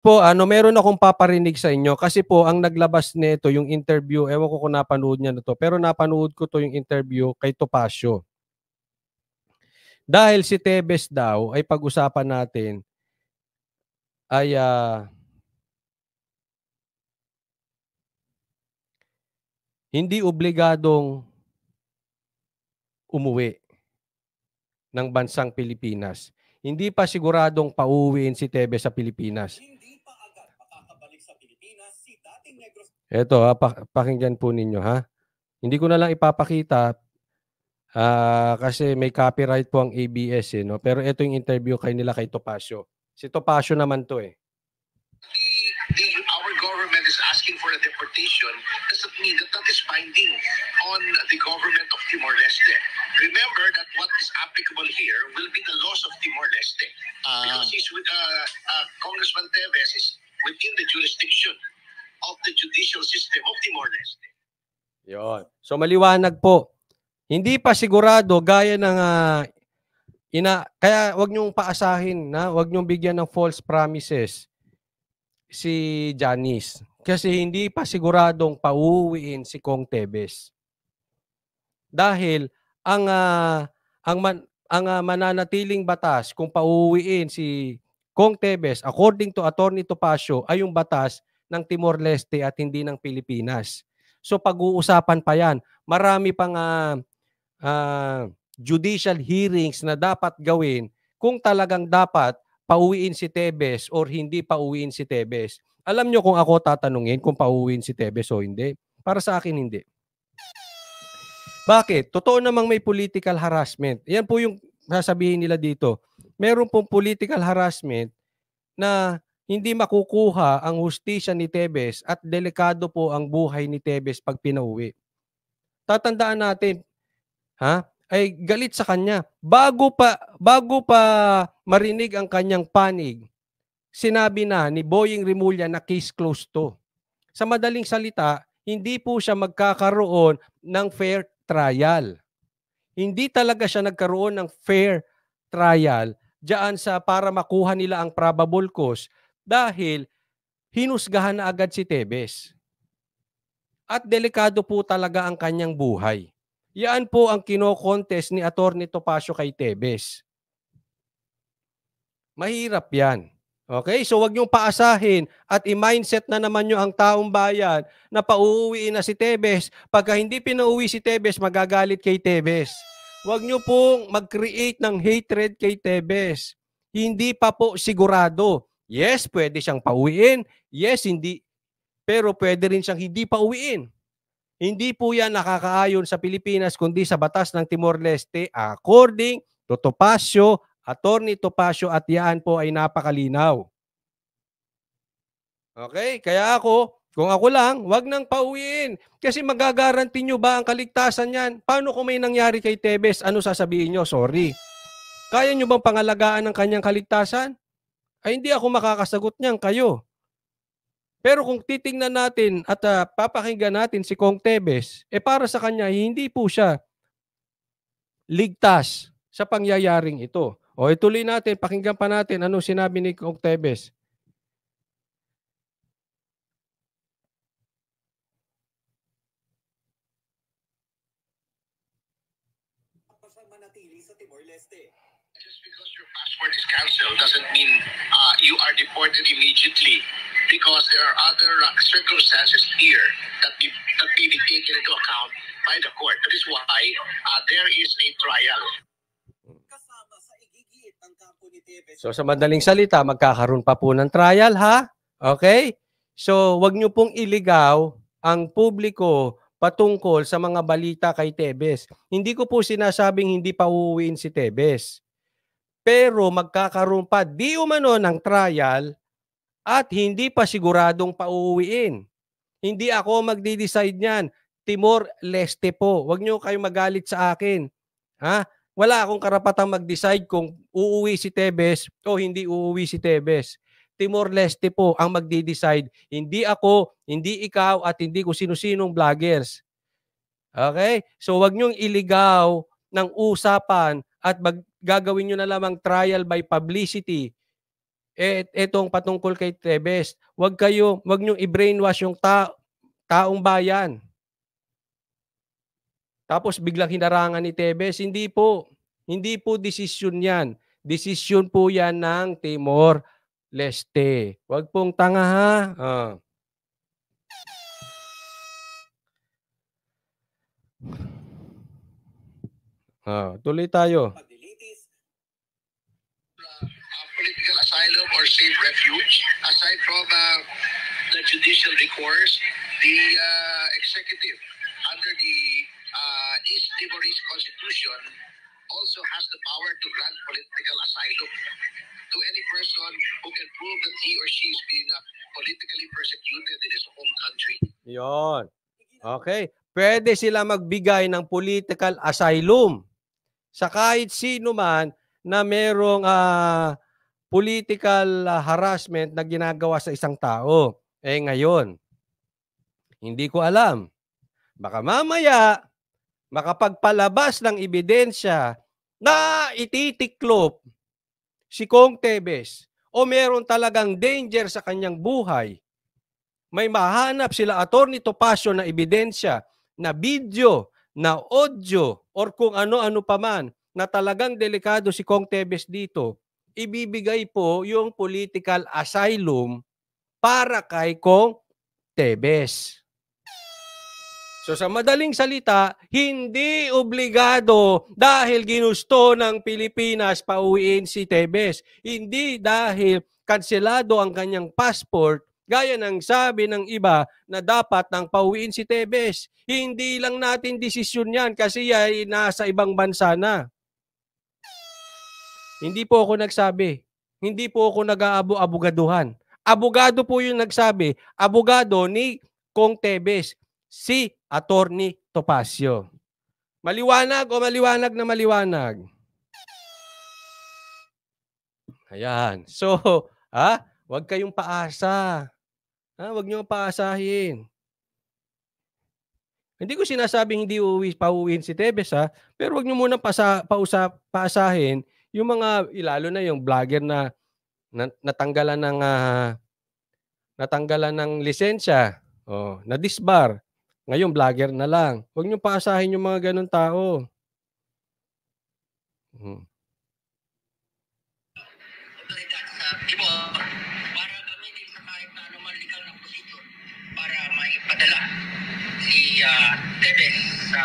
po, meron akong paparinig sa inyo kasi po ang naglabas nito yung interview, ewan ko kung napanood niya na to, pero napanood ko to yung interview kay Topacio. Dahil si Tebes daw ay pag-usapan natin ay hindi obligadong umuwi ng bansang Pilipinas. Hindi pa siguradong pauwiin si Tebes sa Pilipinas. Hindi pa agad makakabalik sa Pilipinas si dating Negros. Ito, pakinggan po ninyo, ha. Hindi ko na lang ipapakita kasi may copyright po ang ABS, no? Pero ito yung interview kay Topacio. Si Topacio naman to eh. Our government is asking for a deportation doesn't mean that that is binding on the government of Timor-Leste. Remember that what is applicable here will be the laws of Timor-Leste. Because he's with, Congressman Tevez is within the jurisdiction of the judicial system of Timor-Leste. Yun. So maliwanag po. Hindi pa sigurado gaya ng kaya wag niyong paasahin, wag niyong bigyan ng false promises si Janice kasi hindi pa siguradong pauwiin si Kong Tebes. Dahil ang mananatiling batas kung pauwiin si Kong Tebes according to Attorney Topacio ay yung batas ng Timor-Leste at hindi ng Pilipinas. So pag-uusapan pa yan. Marami pang judicial hearings na dapat gawin kung talagang dapat pauwiin si Tebes or hindi pauwiin si Tebes. Alam nyo kung ako tatanungin kung pauwiin si Tebes o hindi? Para sa akin, hindi. Bakit? Totoo namang may political harassment. Yan po yung sasabihin nila dito. Meron pong political harassment na hindi makukuha ang hustisya ni Tebes at delikado po ang buhay ni Tebes pag pinauwi. Tatandaan natin, ay galit sa kanya. Bago pa marinig ang kanyang panig, sinabi na ni Boying Rimulya na case closed to. Sa madaling salita, hindi po siya magkakaroon ng fair trial. Hindi talaga siya nagkaroon ng fair trial diyan sa para makuha nila ang probable cause dahil hinusgahan na agad si Tebes. At delikado po talaga ang kanyang buhay. Yan po ang kino-contest ni Attorney Topacio kay Tebes. Mahirap yan. Okay? So wag niyong paasahin at i-mindset na naman niyo ang taong bayan na pauuwiin na si Tebes. Pagka hindi pinauwi si Tebes, magagalit kay Tebes. Wag niyo pong mag-create ng hatred kay Tebes. Hindi pa po sigurado. Yes, pwede siyang pauwiin. Yes, hindi. Pero pwede rin siyang hindi pauwiin. Hindi po yan nakakaayon sa Pilipinas kundi sa batas ng Timor-Leste according to Topacio, Attorney Topacio, at yan po ay napakalinaw. Okay? Kaya kung ako lang, wag nang pauwiin. Kasi magagaranti nyo ba ang kaligtasan yan? Paano kung may nangyari kay Tebes? Ano sasabihin nyo? Sorry. Kaya nyo bang pangalagaan ang kanyang kaligtasan? Ay hindi ako makakasagot niyan, kayo. Pero kung titingnan natin at papakinggan natin si Kong Tebes, para sa kanya, hindi po siya ligtas sa pangyayaring ito. O ituloy natin, pakinggan pa natin anong sinabi ni Kong Tebes. Manatili sa Timor-Leste. Just because your passport is cancelled doesn't mean you are deported immediately, because there are other circumstances here that may be taken into account by the court. That is why there is a trial. Kasama sa igigit ng kampo ni Tebes. So sa madaling salita, magkakaroon pa po ng trial, ha? Okay? So wag niyo pong iligaw ang publiko patungkol sa mga balita kay Tebes. Hindi ko po sinasabing hindi pa uuwiin si Tebes. Pero magkakaroon pa di umano ng trial at hindi pa siguradong pauuwiin. Hindi ako magdi-decide niyan. Timor-Leste po. Huwag niyo kayong magalit sa akin. Ha? Wala akong karapatang mag-decide kung uuwi si Tebes o hindi uuwi si Tebes. Timor-Leste po ang magdi-decide. Hindi ako, hindi ikaw, at hindi ko sino-sinong vloggers. Okay? So wag niyong iligaw ng usapan at gagawin niyo na lamang trial by publicity Etong patungkol kay Tebes, wag niyong i-brainwash yung taong bayan. Tapos biglang hinarangan ni Tebes, hindi po desisyon 'yan. Desisyon po 'yan ng Timor Leste. Wag pong tanga ha. Tuloy tayo. paglilitis Political asylum or safe refuge. Aside from the judicial recourse, the executive under the East Timorese Constitution also has the power to grant political asylum to any person who can prove that he or she is being politically persecuted in his home country. Yon. Okay. Pwede sila magbigay ng political asylum sa kahit sino man na merong political harassment na ginagawa sa isang tao. Ngayon, hindi ko alam. Baka mamaya, makapagpalabas ng ebidensya na ititiklop si Kong Tebes o meron talagang danger sa kanyang buhay, may mahanap sila Atty. Topacio na ebidensya, na video, na audio, or kung ano-ano pa man na talagang delikado si Kong Tebes dito, ibibigay po yung political asylum para kay Kong Tebes. So sa madaling salita, hindi obligado dahil ginusto ng Pilipinas pauwiin si Tebes. Hindi dahil kanselado ang kanyang passport, gaya ng sabi ng iba na dapat nang pauwiin si Tebes. Hindi lang natin desisyon yan kasi ay nasa ibang bansa na. Hindi po ako nagsabi. Hindi po ako nag-aabogaduhan. Abogado po yung nagsabi. Abogado ni Kong Tebes, si Atty. Topacio. Maliwanag o maliwanag na maliwanag? Ayan. So, wag kayong paasa. Wag niyo paasahin. Hindi ko sinasabing hindi pauwiin si Tebes pero wag niyo muna paasahin yung mga lalo na yung vlogger na natanggalan ng lisensya, na-disbar. Ngayon vlogger na lang. Wag niyo paasahin yung mga ganun tao. Para gamitin sa kahit na anumang legal na posisyon para maipadala si Tebes sa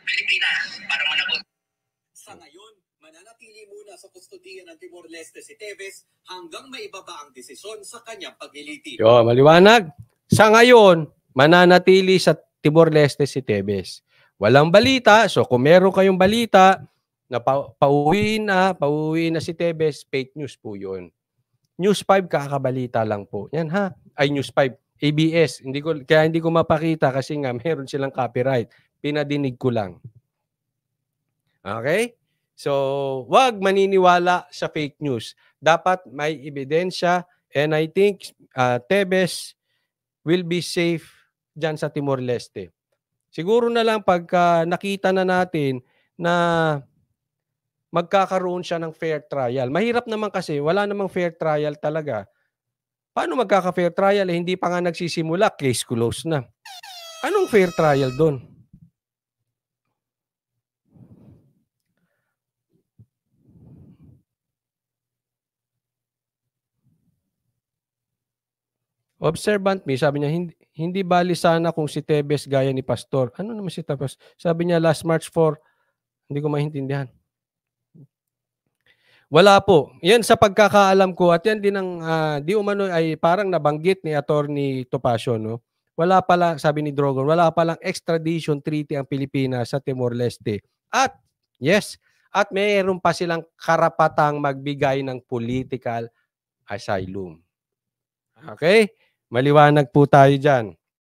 Pilipinas para managot. sa ngayon, mananatili muna sa kustodiya ng Timor Leste si Tebes hanggang maibaba ang desisyon sa kanyang paglilitis. Maliwanag. Sa ngayon, mananatili sa Timor Leste si Tebes. Walang balita. So kung meron kayong balita na pauwiin na si Tebes, fake news po yun. News 5 kakabalita lang po. Yan Ay News 5, ABS. Kaya hindi ko mapakita kasi nga meron silang copyright. Pinadinig ko lang. Okay? So, wag maniniwala sa fake news. Dapat may ebidensya and I think Tebes will be safe dyan sa Timor Leste. Siguro na lang pagka nakita na natin na magkakaroon siya ng fair trial. Mahirap naman kasi wala namang fair trial talaga. Paano magkaka-fair trial? Hindi pa nga nagsisimula, case closed na. Anong fair trial doon? Observant me, sabi niya, hindi bali sana kung si Tebes gaya ni Pastor. Ano naman si Tebes? Sabi niya last March 4, hindi ko maintindihan. Wala po. Yan sa pagkakaalam ko at yan din ang di umano ay parang nabanggit ni Atty. Topacio, no? Wala pala, sabi ni Drogon, wala palang extradition treaty ang Pilipinas sa Timor Leste. At yes, at mayroon pa silang karapatang magbigay ng political asylum. Okay? Maliwanag po tayo dyan.